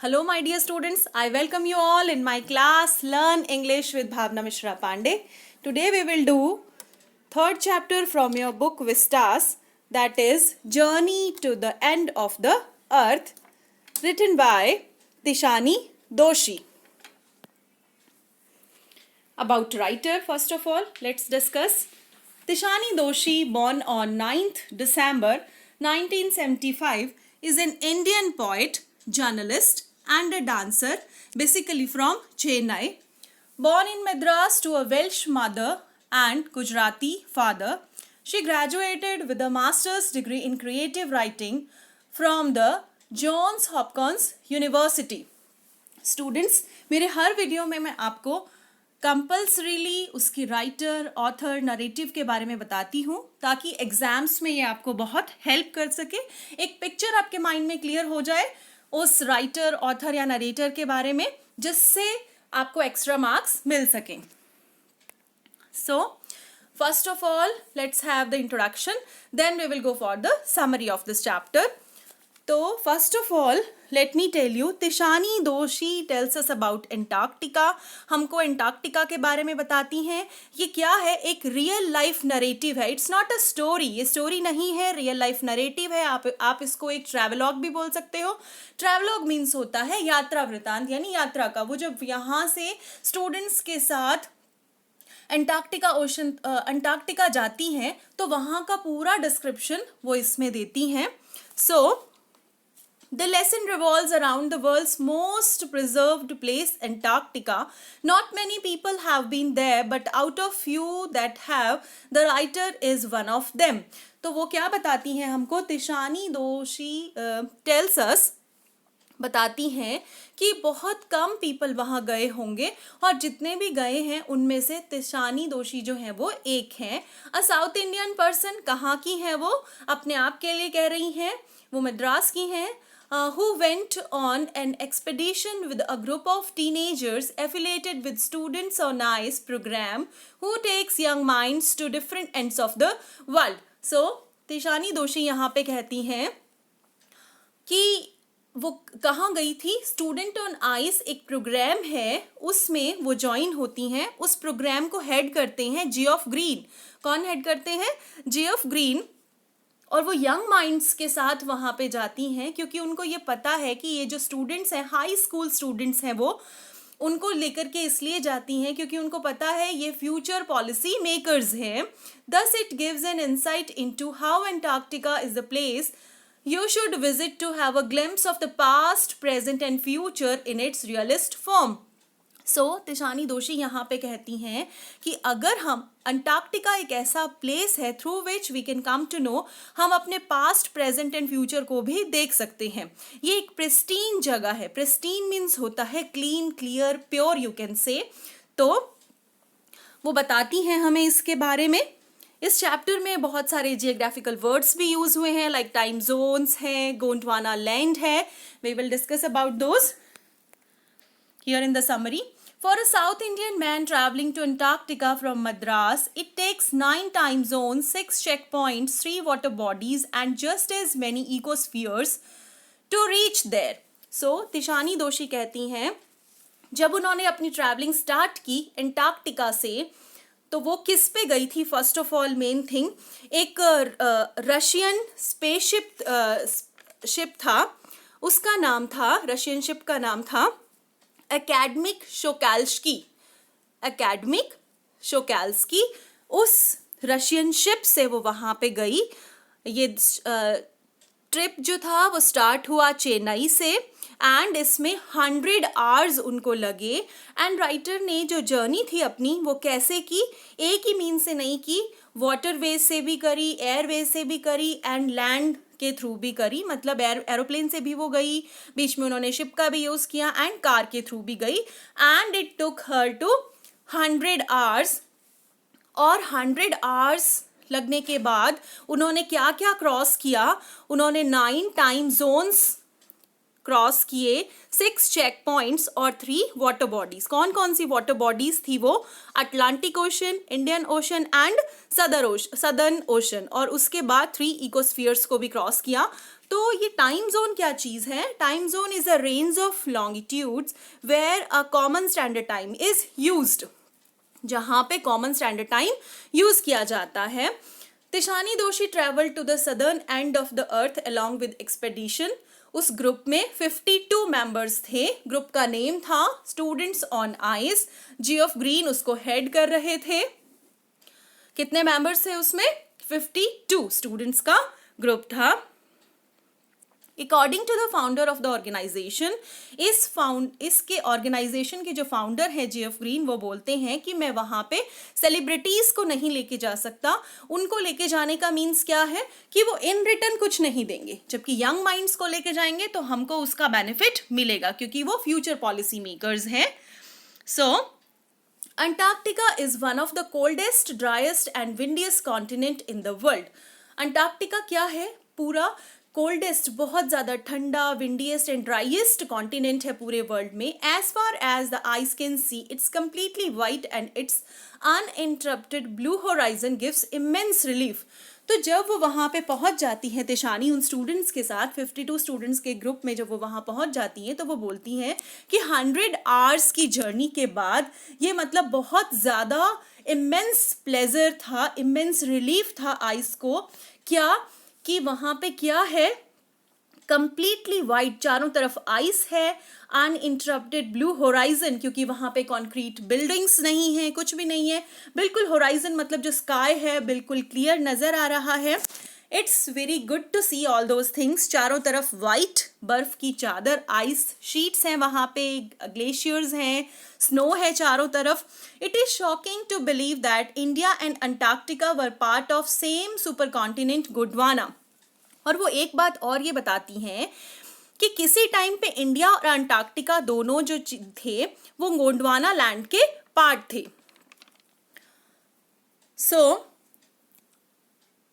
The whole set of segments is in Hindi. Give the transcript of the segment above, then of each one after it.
Hello, my dear students. I welcome you all in my class Learn English with Bhavna Mishra Pandey. Today we will do third chapter from your book Vistas, that is Journey to the End of the Earth, written by Tishani Doshi. About writer, first of all, let's discuss. Tishani Doshi, born on 9th December 1975, is an Indian poet, journalist and a dancer, basically from Chennai. Born in Madras to a Welsh mother and Gujarati father, she graduated with a master's degree in creative writing from the Johns Hopkins University. Students, मेरे हर वीडियो में मैं आपको कंपल्सरीली उसकी राइटर, ऑथर, नरेटिव के बारे में बताती हूँ ताकि एग्जाम्स में ये आपको बहुत हेल्प कर सके, एक पिक्चर आपके माइंड में क्लियर हो जाए उस राइटर, ऑथर या नरेटर के बारे में, जिससे आपको एक्स्ट्रा मार्क्स मिल सकें. So, first of all, let's have the introduction. Then we will go for the summary of this chapter. तो first of all, let me tell you, Tishani Doshi tells us about Antarctica. हमको एंटार्क्टिका के बारे में बताती हैं. ये क्या है? एक रियल लाइफ नरेटिव है. It's not a story. ये स्टोरी नहीं है, रियल लाइफ नरेटिव है. आप इसको एक ट्रैवलॉग भी बोल सकते हो. ट्रैवलॉग मीन्स होता है यात्रा वृतांत, यानी यात्रा का. वो जब यहाँ से स्टूडेंट्स के साथ अंटार्कटिका जाती हैं तो वहाँ का पूरा डिस्क्रिप्शन वो इसमें देती हैं. सो the lesson revolves around the world's most preserved place, Antarctica. Not many people have been there, but out of few that have, the writer is one of them. तो वो क्या बताती हैं हमको? तिशानी दोशी tells us, बताती हैं कि बहुत कम पीपल वहाँ गए होंगे और जितने भी गए हैं उनमें से तिशानी दोशी जो हैं वो एक हैं. अ साउथ इंडियन पर्सन. कहाँ की हैं वो? अपने आप के लिए कह रही हैं. वो मद्रास की हैं. Who went on an expedition with a group of teenagers affiliated with Students on Ice program who takes young minds to different ends of the world. So, Tishani Doshi यहाँ पे कहती हैं कि वो कहाँ गई थी? स्टूडेंट ऑन आइस एक प्रोग्राम है, उसमें वो ज्वाइन होती हैं. उस प्रोग्राम को हेड करते हैं जियोफ ग्रीन. कौन हेड करते हैं? Geoff green. और वो यंग माइंड्स के साथ वहाँ पे जाती हैं क्योंकि उनको ये पता है कि ये जो स्टूडेंट्स हैं, हाई स्कूल स्टूडेंट्स हैं, वो उनको लेकर के इसलिए जाती हैं क्योंकि उनको पता है ये फ्यूचर पॉलिसी मेकर्स हैं. Thus it gives an insight into how Antarctica is the place you should visit to have a glimpse of the past, present and future in its realist form. So, Tishani Doshi यहाँ पे कहती हैं कि अगर हम अंटार्कटिका एक ऐसा प्लेस है through which we can come to know, हम अपने पास्ट, प्रेजेंट एंड फ्यूचर को भी देख सकते हैं. ये एक प्रिस्टीन जगह है. प्रिस्टीन मीन्स होता है clean, clear, pure you can say. तो वो बताती हैं हमें इसके बारे में. इस चैप्टर में बहुत सारे जियोग्राफिकल वर्ड्स भी यूज हुए हैं, लाइक टाइम जोन्स हैं, गोंडवाना लैंड है. We will discuss about those here in the summary. For a South Indian man traveling to Antarctica from Madras, it takes 9 time zones, 6 checkpoints, 3 water bodies and just as many ecospheres to reach there. So, Tishani Doshi कहती हैं जब उन्होंने अपनी ट्रैवलिंग स्टार्ट की अंटार्कटिका से, तो वो किस पे गई थी? First of all main thing, एक रशियन शिप था. उसका नाम था, रशियन शिप का नाम था एकेडमिक शोकाल्स्की. उस रशियन शिप से वो वहाँ पे गई. ये ट्रिप जो था वो स्टार्ट हुआ चेन्नई से एंड इसमें 100 आवर्स उनको लगे. एंड राइटर ने जो जर्नी थी अपनी वो कैसे की? एक ही मीन से नहीं की, वाटरवेज से भी करी, एयरवेज से भी करी एंड लैंड के थ्रू भी करी. मतलब एरोप्लेन से भी वो गई, बीच में उन्होंने शिप का भी यूज़ किया एंड कार के थ्रू भी गई. And it took her to 100 hours. और 100 आवर्स लगने के बाद उन्होंने क्या क्या क्रॉस किया? उन्होंने 9 टाइम जोन्स क्रॉस किए, 6 चेक पॉइंट्स और 3 वाटर बॉडीज. कौन कौन सी वाटर बॉडीज थी वो? Atlantic ocean, Indian ocean and southern ocean. और उसके बाद 3 इकोस्फीयर्स को भी क्रॉस किया. तो ये टाइम जोन क्या चीज है? Time zone is a range of longitudes where a common standard time is used, जहां पे कॉमन स्टैंडर्ड टाइम यूज किया जाता है। Tishani Doshi travel to the southern end of the earth along with expedition. उस ग्रुप में 52 मेंबर्स थे। ग्रुप का नेम था students on ice. Geoff Green उसको हेड कर रहे थे। कितने मेंबर्स थे उसमें? 52 स्टूडेंट्स का ग्रुप था। According to the founder of the organization, इसके ऑर्गेनाइजेशन के जो फाउंडर है जीएफ ग्रीन, वो बोलते हैं कि मैं वहां पे सेलिब्रिटीज को नहीं लेके जा सकता। उनको लेके जाने का मीन्स क्या है कि वो इन रिटर्न कुछ नहीं देंगे, जबकि यंग माइंड्स को लेके जाएंगे तो हमको उसका बेनिफिट मिलेगा क्योंकि वो फ्यूचर पॉलिसी मेकर्स हैं। सो Antarctica is one of the coldest, driest and windiest continent in the world. Antarctica क्या है? पूरा कोल्डेस्ट, बहुत ज़्यादा ठंडा, विंडीएस्ट एंड ड्राइएस्ट कॉन्टिनेंट है पूरे वर्ल्ड में. As far as the eyes can see, it's completely white and it's uninterrupted blue horizon gives immense relief. तो जब वो वहाँ पे पहुँच जाती है तिशानी उन स्टूडेंट्स के साथ, 52 स्टूडेंट्स के ग्रुप में जब वो वहाँ पहुँच जाती हैं तो वो बोलती हैं कि 100 आवर्स की जर्नी के बाद ये मतलब बहुत ज़्यादा इमेंस प्लेजर था, इमेंस रिलीफ था आइस को. क्या कि वहाँ पे क्या है, कंप्लीटली वाइट, चारों तरफ आइस है, अनइंटरप्टेड ब्लू होराइजन, क्योंकि वहाँ पे कॉन्क्रीट बिल्डिंग्स नहीं है, कुछ भी नहीं है, बिल्कुल होराइजन मतलब जो स्काई है बिल्कुल क्लियर नजर आ रहा है. It's very good to see all those things. चारों तरफ वाइट, बर्फ की चादर, आइस शीट्स हैं, वहाँ पे ग्लेशियर्स हैं, स्नो है चारों तरफ. It is shocking to believe that India and Antarctica were part of same super continent Gondwana. और वो एक बात और ये बताती हैं कि किसी टाइम पे इंडिया और अंटार्कटिका दोनों जो थे वो गोंडवाना लैंड के पार्ट थे. सो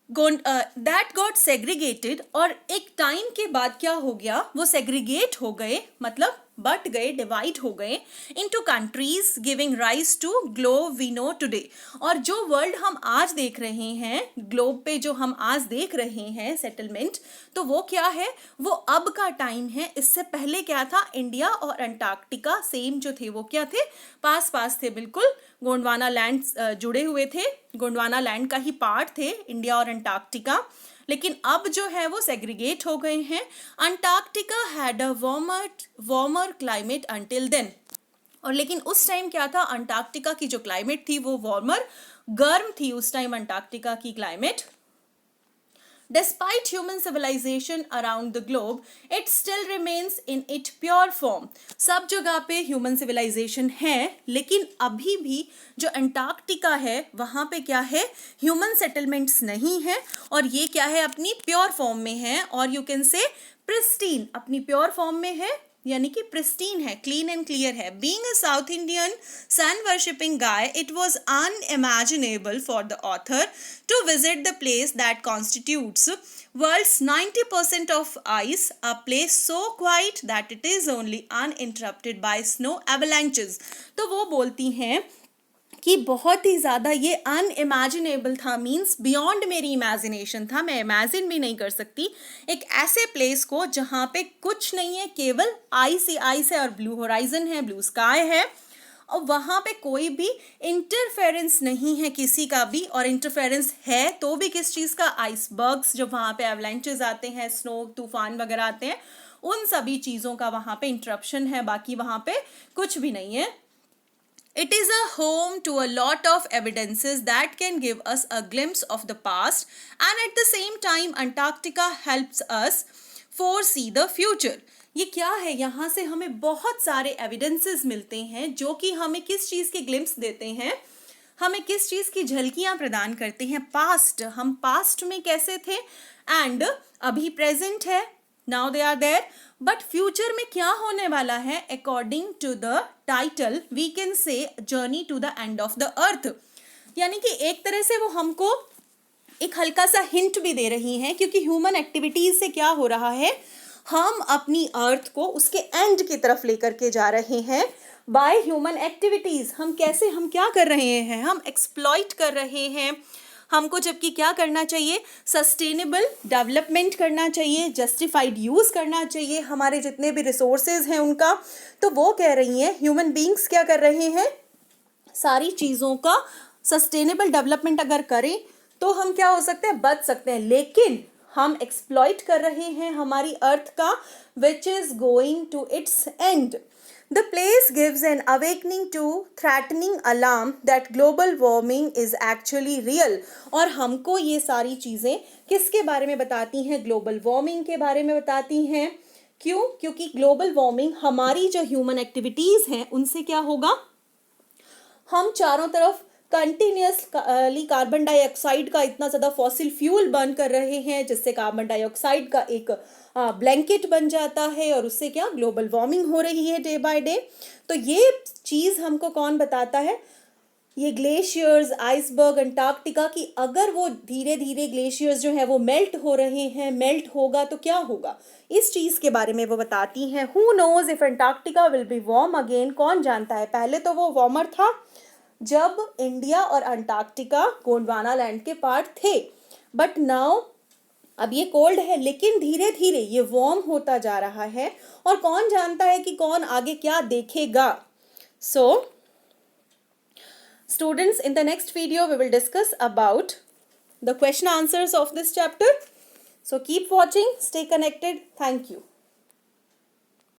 दैट गॉट सेग्रीगेटेड, और एक टाइम के बाद क्या हो गया, वो सेग्रीगेट हो गए, मतलब बट गए, डिवाइड हो गए into countries, giving rise to globe we know today. और जो वर्ल्ड हम आज देख रहे हैं, ग्लोब पे जो हम आज देख रहे हैं सेटलमेंट, तो वो क्या है, वो अब का टाइम है. इससे पहले क्या था, इंडिया और अंटार्कटिका सेम जो थे वो क्या थे, पास पास थे, बिल्कुल गोंडवाना लैंड जुड़े हुए थे, गोंडवाना लैंड का ही पार्ट थे इंडिया और अंटार्कटिका. लेकिन अब जो है वो सेग्रीगेट हो गए हैं. Antarctica had a warmer climate until then. और लेकिन उस टाइम क्या था, अंटार्कटिका की जो क्लाइमेट थी वो वार्मर, गर्म थी उस टाइम अंटार्कटिका की climate. Despite human civilization around the globe, it still remains in its pure form. सब जगह पे human civilization है, लेकिन अभी भी जो अंटार्कटिका है वहाँ पे क्या है, human settlements नहीं है, और ये क्या है, अपनी pure form में है, और you can say pristine, अपनी pure form में है, यानी कि प्रिस्टीन है, क्लीन एंड क्लियर है. Being a South Indian sun worshipping guy, it was unimaginable for the author to visit the place that constitutes world's 90% of ice, a place so quiet that it is only uninterrupted by snow avalanches. तो वो बोलती हैं कि बहुत ही ज़्यादा ये अनइमेजिनेबल था, मीन्स बियॉन्ड मेरी इमेजिनेशन था, मैं इमेजिन भी नहीं कर सकती एक ऐसे प्लेस को जहाँ पे कुछ नहीं है, केवल आइस ही आइस है, और ब्लू होराइजन है, ब्लू स्काई है, और वहाँ पे कोई भी इंटरफेरेंस नहीं है किसी का भी, और इंटरफेरेंस है तो भी किस चीज़ का, आइसबर्ग्स, जब वहाँ पे एवलांचेस आते हैं, स्नो तूफान वगैरह आते हैं, उन सभी चीज़ों का वहाँ पे इंटरप्शन है, बाकी वहाँ पे कुछ भी नहीं है. It is a home to a lot of evidences that can give us a glimpse of the past, and at the same time Antarctica helps us foresee the future. ये क्या है, यहाँ से हमें बहुत सारे evidences मिलते हैं जो कि हमें किस चीज़ के glimpse देते हैं, हमें किस चीज़ की झलकियाँ प्रदान करते हैं. पास्ट, हम पास्ट में कैसे थे, एंड अभी प्रेजेंट है, now they are there, but future में क्या होने वाला है. According to the title we can say journey to the end of the earth. यानी कि एक तरह से वो हमको एक हल्का सा हिंट भी दे रही हैं, क्योंकि ह्यूमन एक्टिविटीज से क्या हो रहा है, हम अपनी अर्थ को उसके एंड की तरफ लेकर के जा रहे हैं. बाय ह्यूमन एक्टिविटीज हम क्या कर रहे हैं, हम एक्सप्लॉइट कर रहे हैं, हमको जबकि क्या करना चाहिए, सस्टेनेबल डेवलपमेंट करना चाहिए, जस्टिफाइड यूज़ करना चाहिए हमारे जितने भी रिसोर्सेज हैं उनका। तो वो कह रही हैं ह्यूमन बींग्स क्या कर रहे हैं, सारी चीज़ों का सस्टेनेबल डेवलपमेंट अगर करें तो हम क्या हो सकते हैं, बच सकते हैं। लेकिन हम एक्सप्लॉइट कर रहे हैं हमारी अर्थ का, which is going to its end. The place gives an awakening to threatening alarm that global warming is actually real। और हमको ये सारी चीज़ें किसके बारे में बताती हैं, ग्लोबल वार्मिंग के बारे में बताती हैं। क्यों? क्योंकि ग्लोबल वार्मिंग हमारी जो ह्यूमन एक्टिविटीज़ हैं उनसे क्या होगा, हम चारों तरफ कंटिन्यूसली कार्बन डाइऑक्साइड का इतना ज़्यादा फॉसिल फ्यूल बर्न कर रहे हैं जिससे कार्बन डाइऑक्साइड का एक ब्लैंकेट बन जाता है और उससे क्या ग्लोबल वार्मिंग हो रही है डे बाय डे। तो ये चीज़ हमको कौन बताता है, ये ग्लेशियर्स, आइसबर्ग, अंटार्कटिका की अगर वो धीरे धीरे ग्लेशियर्स जो है वो मेल्ट हो रहे हैं, मेल्ट होगा तो क्या होगा, इस चीज़ के बारे में वो बताती हैं। Who knows if Antarctica will be warm again, कौन जानता है, पहले तो वो वार्मर था जब इंडिया और अंटार्कटिका गोंडवाना लैंड के पार्ट थे, बट नाउ अब ये कोल्ड है, लेकिन धीरे धीरे ये वार्म होता जा रहा है और कौन जानता है कि कौन आगे क्या देखेगा। सो students, in the next video we will discuss about the question answers of this chapter. So keep watching, stay connected. Thank you.